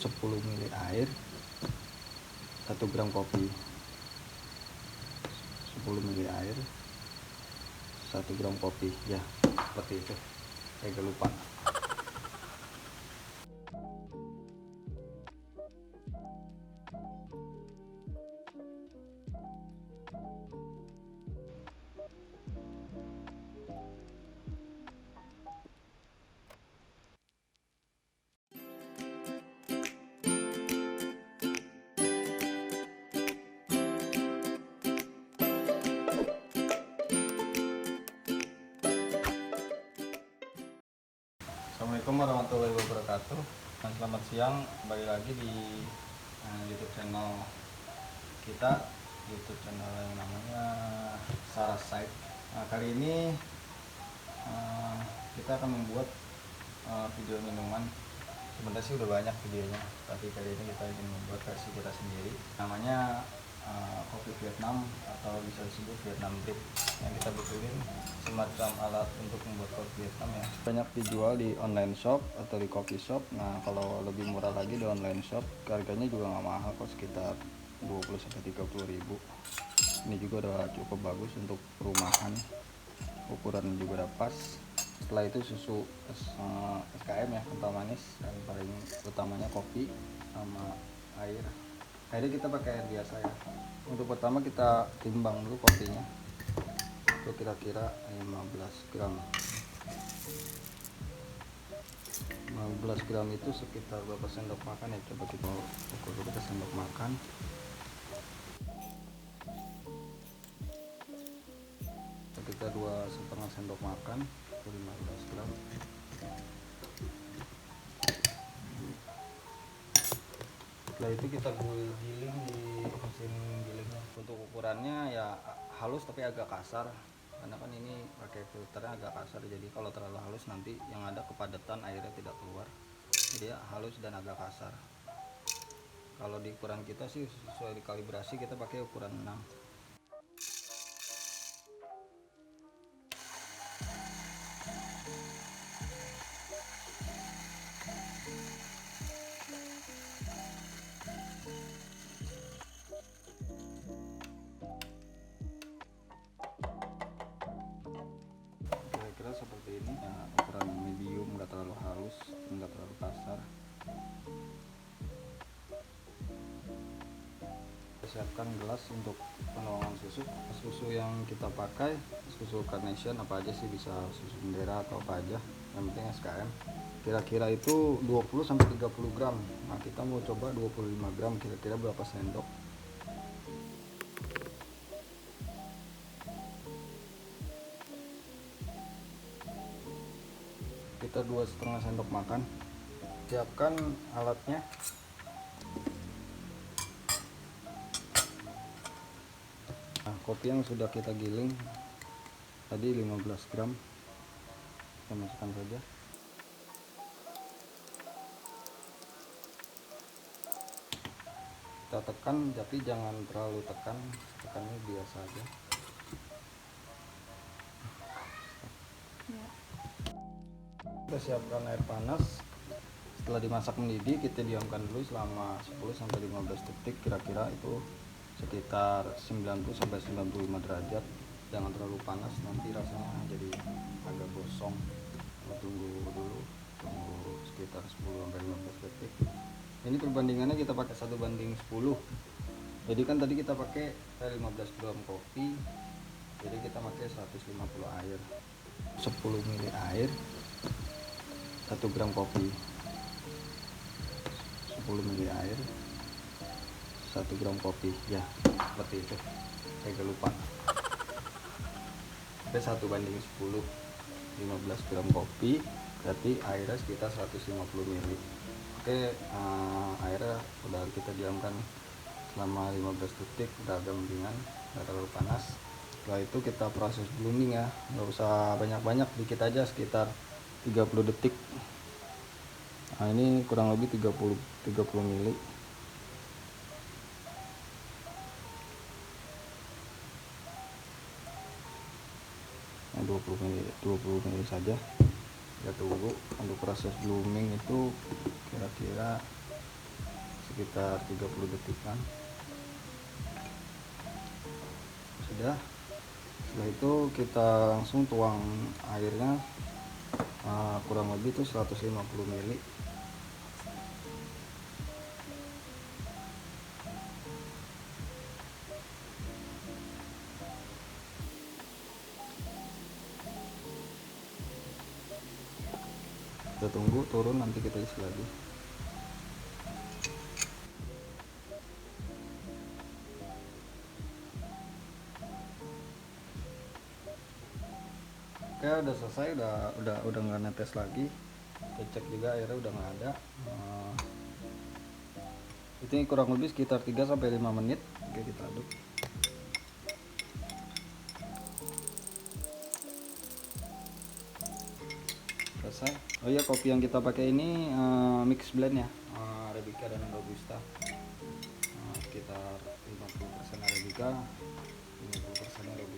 10 ml air, 1 gram kopi. 10 ml air, 1 gram kopi, ya seperti itu. Saya agak lupa. Assalamualaikum warahmatullahi wabarakatuh. Dan selamat siang, kembali lagi di YouTube channel kita, YouTube channel yang namanya Sarah Site. Kali ini kita akan membuat video minuman. Sebenarnya sih udah banyak videonya, tapi kali ini kita ingin membuat versi kita sendiri. Namanya kopi Vietnam atau bisa disebut Vietnam Drip. Yang kita butuhin semacam alat untuk membuat kopi Vietnam ya. Banyak dijual di online shop atau di coffee shop. Nah, kalau lebih murah lagi di online shop, harganya juga nggak mahal kok, sekitar 20-30 ribu. Ini juga udah cukup bagus untuk perumahan, ukuran juga udah pas. Setelah itu susu SKM ya, kental manis, dan paling utamanya kopi sama air. Airnya kita pakai air biasa ya. Untuk pertama kita timbang dulu kopinya, itu kira-kira 15 gram. 15 gram itu sekitar berapa sendok makan ya, coba kita ukur dulu ke sendok makan. Ketika 2,5 sendok makan itu 15 gram. Setelah itu kita giling di mesin gilingnya. Untuk ukurannya ya halus tapi agak kasar, karena kan ini pakai filternya agak kasar, jadi kalau terlalu halus nanti yang ada kepadatan, airnya tidak keluar. Jadi ya halus dan agak kasar. Kalau di ukuran kita sih sesuai dikalibrasi, kita pakai ukuran 6. Kira-kira seperti ini ya, ukuran medium, nggak terlalu halus, nggak terlalu kasar. Kita siapkan gelas untuk penuangan susu. Susu yang kita pakai susu Carnation, apa aja sih, bisa susu bendera atau apa aja, yang penting SKM. Kira-kira itu 20-30 gram. Nah, kita mau coba 25 gram, kira-kira berapa sendok. Kita 2,5 sendok makan. Siapkan alatnya. Nah, kopi yang sudah kita giling tadi 15 gram kita masukkan saja. Kita tekan, tapi jangan terlalu tekan, tekannya biasa aja. Kita siapkan air panas. Setelah dimasak mendidih, kita diamkan dulu selama 10-15 detik, kira-kira itu sekitar 90-95 derajat. Jangan terlalu panas, nanti rasanya jadi agak gosong. Tunggu dulu, tunggu sekitar 10-15 detik. Ini perbandingannya kita pakai 1:10. Jadi kan tadi kita pakai 15 gram kopi, jadi kita pakai 150 air. 10 ml air, 1 gram kopi. 10 ml air, 1 gram kopi, ya seperti itu. Saya agak lupa. Oke, 1:10. 15 gram kopi berarti airnya sekitar 150 ml. Oke, airnya udah kita diamkan selama 15 detik, udah agak mendingan, nggak terlalu panas. Setelah itu kita proses blooming ya, nggak usah banyak-banyak, dikit aja, sekitar 30 detik. Nah, ini kurang lebih 30 ml. Nah, 20 ml saja. Kita tunggu. Untuk proses blooming itu kira-kira sekitar 30 detikan. Sudah. Setelah itu kita langsung tuang airnya, kurang lebih itu 150 ml. Kita tunggu turun, nanti kita isi lagi. Oke, udah selesai, udah nggak netes lagi. Kita cek juga airnya udah nggak ada. Ini kurang lebih sekitar 3-5 menit. Oke, kita aduk. Selesai. Oh iya, kopi yang kita pakai ini mix blend ya, Arabica dan Robusta. Sekitar 50% Arabica, 50% Robusta.